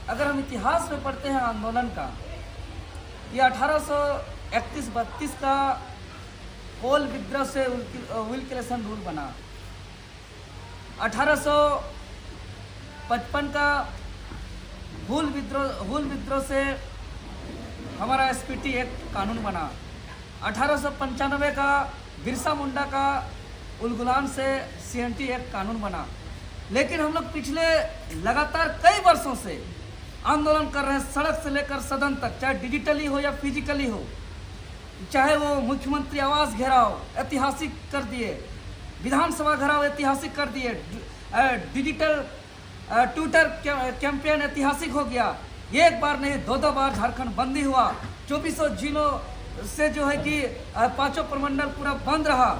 अगर हम इतिहास में पढ़ते हैं आंदोलन का, ये 1831-32 का कोल विद्रोह से विल्किंसन रूल बना। 1855 का हुल विद्रोह से हमारा एसपीटी एक्ट कानून बना। 1895 का बिरसा मुंडा का उलगुलान से सीएनटी एक्ट कानून बना। लेकिन हम लोग पिछले लगातार कई वर्षों से आंदोलन कर रहे हैं, सड़क से लेकर सदन तक, चाहे डिजिटली हो या फिजिकली हो, चाहे वो मुख्यमंत्री आवास घेराव ऐतिहासिक कर दिए, विधानसभा घेराव ऐतिहासिक कर दिए, डिजिटल ट्विटर कैंपेन ऐतिहासिक हो गया। एक बार नहीं, दो बार झारखंड बंदी हुआ। 2400 जिलों से जो है कि 5 प्रमंडल पूरा बंद रहा।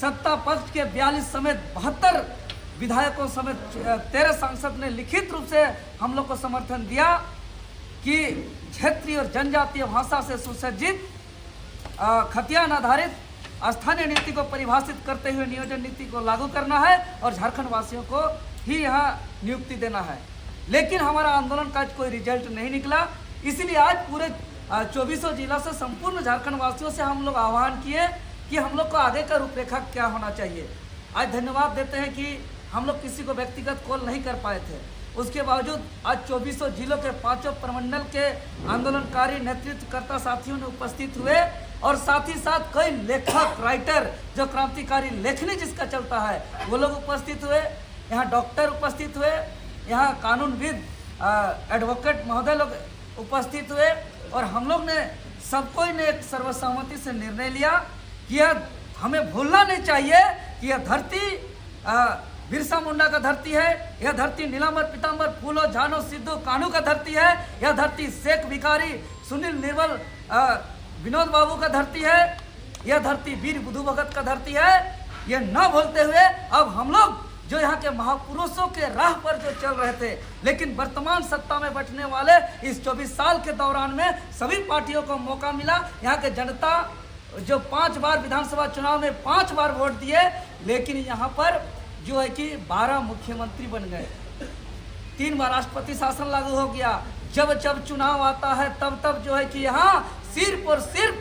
सत्ता पक्ष के 42 समेत 72 विधायकों समेत 13 सांसद ने लिखित रूप से हम लोग को समर्थन दिया कि क्षेत्रीय और जनजातीय भाषा से सुसज्जित खतियान आधारित स्थानीय नीति को परिभाषित करते हुए नियोजन नीति को लागू करना है और झारखंड वासियों को ही यहाँ नियुक्ति देना है। लेकिन हमारा आंदोलन का कोई रिजल्ट नहीं निकला। इसलिए आज पूरे 2400 जिला से संपूर्ण झारखंड वासियों से हम लोग आह्वान किए कि हम लोग को आगे का रूपरेखा क्या होना चाहिए। आज धन्यवाद देते हैं कि हम लोग किसी को व्यक्तिगत कॉल नहीं कर पाए थे, उसके बावजूद आज 2400 जिलों के 5 प्रमंडल के आंदोलनकारी नेतृत्वकर्ता साथियों ने उपस्थित हुए और साथ ही साथ कई लेखक राइटर जो क्रांतिकारी लेखनी जिसका चलता है वो लोग उपस्थित हुए। यहाँ डॉक्टर उपस्थित हुए, यहाँ कानूनविद एडवोकेट महोदय लोग उपस्थित हुए और हम लोग ने सबको ने एक सर्वसम्मति से निर्णय लिया कि यह हमें भूलना नहीं चाहिए कि यह धरती बिरसा मुंडा का धरती है, यह धरती नीलांबर पीतांबर फूलो झानो सिद्धू कान्हू का धरती है, यह धरती शेख भिखारी सुनील निर्मल विनोद बाबू का धरती है, यह धरती वीर बुद्धू भगत का धरती है। यह न भूलते हुए अब हम लोग जो यहाँ के महापुरुषों के राह पर जो चल रहे थे, लेकिन वर्तमान सत्ता में बैठने वाले इस 24 साल के दौरान में सभी पार्टियों को मौका मिला। यहाँ के जनता जो 5 बार विधानसभा चुनाव में 5 बार वोट दिए, लेकिन यहाँ पर जो है कि 12 मुख्यमंत्री बन गए, 3 बार राष्ट्रपति शासन लागू हो गया। जब जब चुनाव आता है तब जो है कि यहाँ सिर्फ और सिर्फ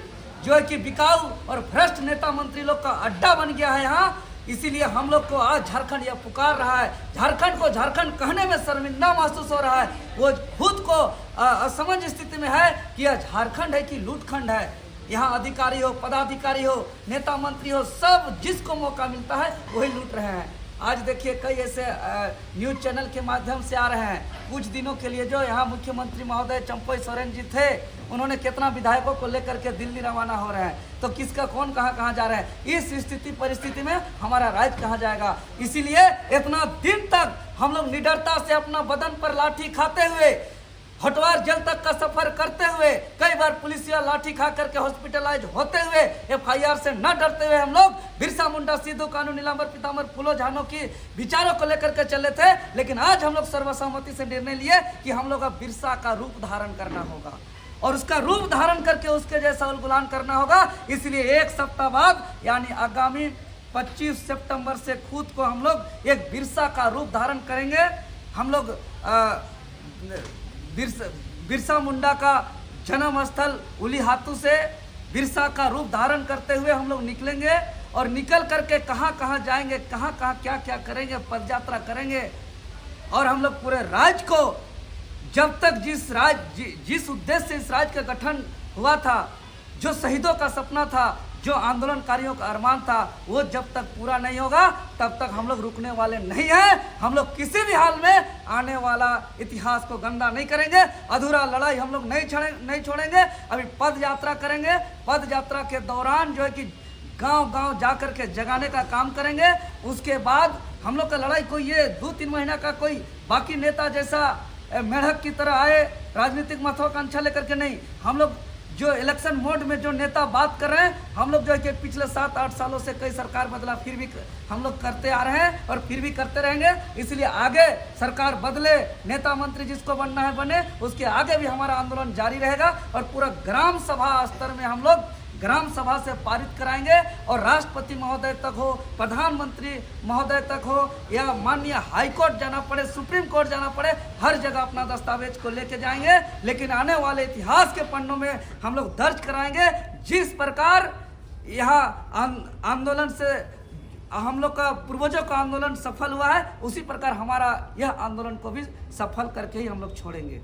जो है कि बिकाऊ और भ्रष्ट नेता मंत्री लोग का अड्डा बन गया है यहाँ। इसीलिए हम लोग को आज झारखंड यह पुकार रहा है, झारखंड को झारखंड कहने में शर्मिंदा महसूस हो रहा है। वो खुद को असमंज स्थिति में है कि यह झारखंड है कि लूटखंड है। यहाँ अधिकारी हो, पदाधिकारी हो, नेता मंत्री हो, सब जिसको मौका मिलता है वही लूट रहे हैं। आज देखिए कई ऐसे न्यूज़ चैनल के माध्यम से आ रहे हैं। कुछ दिनों के लिए जो यहाँ मुख्यमंत्री महोदय चंपई सोरेन जी थे, उन्होंने कितना विधायकों को लेकर के दिल्ली रवाना हो रहे हैं, तो किसका कौन कहाँ जा रहा है। इस स्थिति परिस्थिति में हमारा राज्य कहाँ जाएगा। इसीलिए इतना दिन तक हम लोग निडरता से अपना बदन पर लाठी खाते हुए हटवार जेल तक का सफर करते हुए, कई बार पुलिसिया लाठी खा करके हॉस्पिटलाइज होते हुए, एफआईआर से न डरते हुए हम लोग बिरसा मुंडा सिद्धू कान्हू नीलांबर पीतांबर फूलो झानो की विचारों को लेकर के चले थे। लेकिन आज हम लोग सर्वसम्मति से निर्णय लिए कि हम लोग अब बिरसा का रूप धारण करना होगा और उसका रूप धारण करके उसके जैसा उलगुलान करना होगा। इसलिए 1 सप्ताह बाद यानी आगामी 25 सितंबर से खुद को हम लोग एक बिरसा का रूप धारण करेंगे। हम लोग बिरसा मुंडा का जन्म स्थल उलीहातू से बिरसा का रूप धारण करते हुए हम लोग निकलेंगे और निकल करके कहाँ जाएंगे, कहाँ क्या करेंगे, पदयात्रा करेंगे। और हम लोग पूरे राज्य को जब तक जिस उद्देश्य से इस राज्य का गठन हुआ था, जो शहीदों का सपना था, जो आंदोलनकारियों का अरमान था, वो जब तक पूरा नहीं होगा तब तक हम लोग रुकने वाले नहीं हैं। हम लोग किसी भी हाल में आने वाला इतिहास को गंदा नहीं करेंगे। अधूरा लड़ाई हम लोग नहीं छोड़ेंगे। अभी पद यात्रा करेंगे। पद यात्रा के दौरान जो है कि गांव जाकर के जगाने का काम करेंगे। उसके बाद हम लोग का लड़ाई कोई ये 2-3 महीना का कोई बाकी नेता जैसा मेढक की तरह आए राजनीतिक महत्वाकांक्षा लेकर के नहीं। हम लोग जो इलेक्शन मोड में जो नेता बात कर रहे हैं, हम लोग जो है कि पिछले 7-8 सालों से कई सरकार बदला, फिर भी हम लोग करते आ रहे हैं और फिर भी करते रहेंगे। इसलिए आगे सरकार बदले, नेता मंत्री जिसको बनना है बने, उसके आगे भी हमारा आंदोलन जारी रहेगा और पूरा ग्राम सभा स्तर में हम लोग ग्राम सभा से पारित कराएंगे और राष्ट्रपति महोदय तक हो, प्रधानमंत्री महोदय तक हो, या माननीय हाईकोर्ट जाना पड़े, सुप्रीम कोर्ट जाना पड़े, हर जगह अपना दस्तावेज को लेके जाएंगे। लेकिन आने वाले इतिहास के पन्नों में हम लोग दर्ज कराएंगे जिस प्रकार यहाँ आंदोलन से हम लोग का पूर्वजों का आंदोलन सफल हुआ है, उसी प्रकार हमारा यह आंदोलन को भी सफल करके ही हम लोग छोड़ेंगे।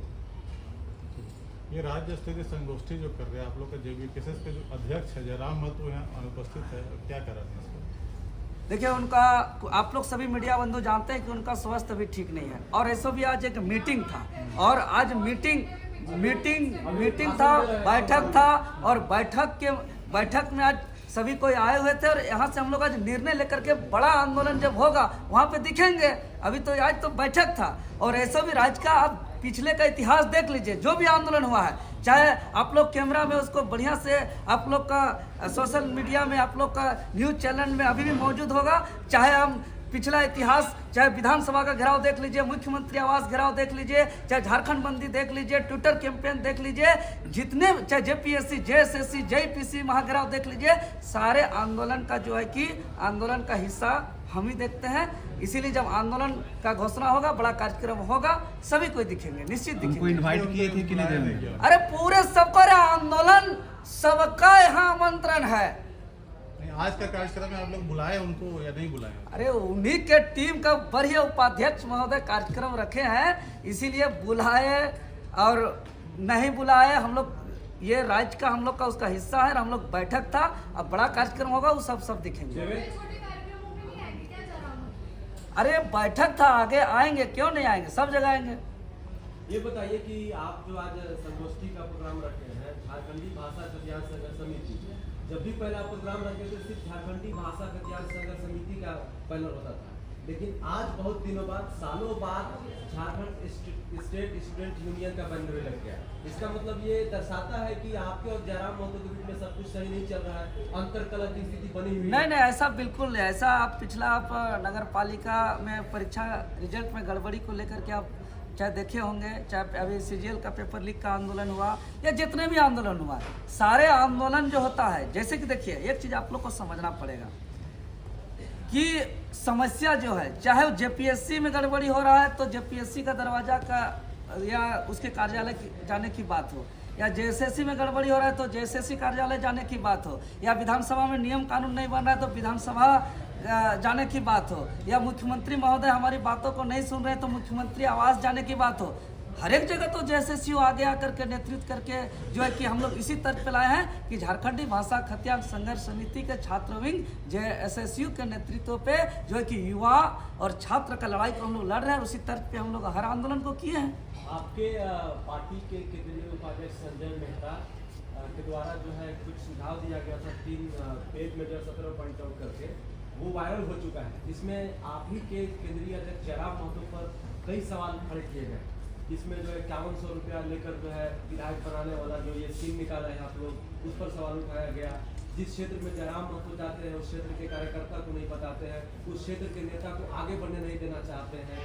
ये राज्य स्तरीय संगोष्ठी जो कर रहे हैं आप लोग का JBKSS के जो अध्यक्ष है जयराम महतो यहाँ अनुपस्थित है, क्या कर रहे हैं इसको? देखिए, उनका आप लोग सभी मीडिया बंधु जानते हैं कि उनका स्वास्थ्य भी ठीक नहीं है और ऐसा भी आज एक मीटिंग था और आज मीटिंग था, बैठक था और बैठक में आज सभी कोई आए हुए थे और यहाँ से हम लोग आज निर्णय लेकर के बड़ा आंदोलन जब होगा वहाँ पे दिखेंगे। अभी तो आज तो बैठक था और ऐसा भी राज्य का आप पिछले का इतिहास देख लीजिए, जो भी आंदोलन हुआ है, चाहे आप लोग कैमरा में उसको बढ़िया से आप लोग का सोशल मीडिया में आप लोग का न्यूज़ चैनल में अभी भी मौजूद होगा, चाहे हम पिछला इतिहास, चाहे विधानसभा का घेराव देख लीजिए, मुख्यमंत्री आवास घेराव देख लीजिए, चाहे झारखंड बंदी देख लीजिए, ट्विटर कैंपेन देख लीजिए, जितने चाहे JPSC, JSSC, JPC महाघेराव देख लीजिए, सारे आंदोलन का जो है कि आंदोलन का हिस्सा हम ही देखते हैं। इसीलिए जब आंदोलन का घोषणा होगा, बड़ा कार्यक्रम होगा, सभी कोई दिखेंगे, निश्चित दिखेंगे। इनवाइट किए थे कि नहीं? अरे पूरे सबका आंदोलन, सबका यहाँ आमंत्रण है। आज का कार्यक्रम में आप लोग बुलाए उनको या नहीं बुलाए? अरे उन्हीं के टीम का बढ़िया उपाध्यक्ष महोदय कार्यक्रम रखे हैं, इसीलिए बुलाए और नहीं बुलाए, हम लोग ये राज्य का हम लोग का उसका हिस्सा है। हम लोग बैठक था, अब बड़ा कार्यक्रम होगा, वो सब दिखेंगे। अरे बैठक था, आगे आएंगे, क्यों नहीं आएंगे, सब जगह आएंगे। ये बताइए कि आप जो आज संगोष्ठी का प्रोग्राम रखे हैं, झारखंडी भाषा कल्याण संघर्ष समिति, जब भी पहले आप प्रोग्राम रखे थे सिर्फ झारखंडी भाषा कल्याण संघर्ष समिति का पैनल होता था, लेकिन आज बहुत दिनों बाद, सालों बाद झारखंड स्टेट स्टूडेंट यूनियन का पैनल लग गया। इसका मतलब ये दर्शाता है कि आपके और जयराम महतो के बीच में सब कुछ सही नहीं चल रहा है, अंतरकलह की स्थिति बनी हुई है। नहीं, ऐसा बिल्कुल नहीं। ऐसा आप पिछला नगर पालिका में परीक्षा रिजल्ट में गड़बड़ी को लेकर के आप चाहे देखे होंगे, चाहे अभी CGL का पेपर लीक का आंदोलन हुआ या जितने भी आंदोलन हुआ, सारे आंदोलन जो होता है, जैसे कि देखिए एक चीज़ आप लोग को समझना पड़ेगा कि समस्या जो है, चाहे वो JPSC में गड़बड़ी हो रहा है तो JPSC का दरवाजा का या उसके कार्यालय जाने की बात हो, या JSSC में गड़बड़ी हो रहा है तो JSSC कार्यालय जाने की बात हो, या विधानसभा में नियम कानून नहीं बन रहा है तो विधानसभा जाने की बात हो, या मुख्यमंत्री महोदय हमारी बातों को नहीं सुन रहे तो मुख्यमंत्री आवास जाने की बात हो। हर एक जगह तो JSSU आगे आकर के नेतृत्व करके जो है कि हम लोग इसी तर्ज पे लाए हैं कि झारखंडी भाषा कल्याण संघर्ष समिति के छात्र विंग JSSU के नेतृत्व पे जो है कि युवा और छात्र का लड़ाई को हम लोग लड़ रहे हैं, उसी तर्ज पे हम लोग हर आंदोलन को किए हैं। आपके पार्टी के केंद्रीय उपाध्यक्ष संजय मेहता के द्वारा जो है कुछ सुझाव दिया गया था 3 पेज में जो 17 पॉइंट आउट करके, वो वायरल हो चुका है। इसमें आप ही के केंद्रीय अध्यक्ष जयराम महतो पर कई सवाल खड़े किए गए। इसमें जो है 5100 रुपया लेकर जो है विधायक बनाने वाला जो ये स्कीम निकाला है आप लोग, उस पर सवाल उठाया गया। जिस क्षेत्र में जयराम महतो जाते हैं उस क्षेत्र के कार्यकर्ता को नहीं बताते हैं, उस क्षेत्र के नेता को आगे बढ़ने नहीं देना चाहते हैं,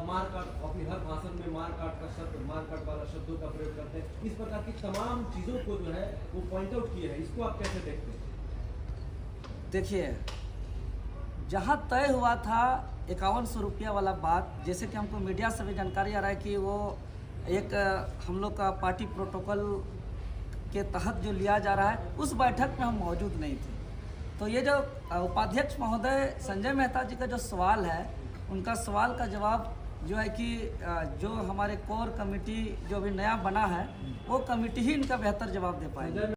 मारकाट, अपनी हर भाषण में मारकाट वाला शब्दों का प्रयोग करते हैं। इस प्रकार की तमाम चीज़ों को जो है वो पॉइंट आउट किए हैं, इसको आप कैसे देखते हैं? देखिए, जहाँ तय हुआ था 5100 रुपया वाला बात, जैसे कि हमको मीडिया से भी जानकारी आ रहा है कि वो एक हम लोग का पार्टी प्रोटोकॉल के तहत जो लिया जा रहा है, उस बैठक में हम मौजूद नहीं थे। तो ये जो उपाध्यक्ष महोदय संजय मेहता जी का जो सवाल है, उनका सवाल का जवाब जो है कि जो हमारे कोर कमेटी जो भी नया बना है, वो कमेटी ही इनका बेहतर जवाब दे पाएगी।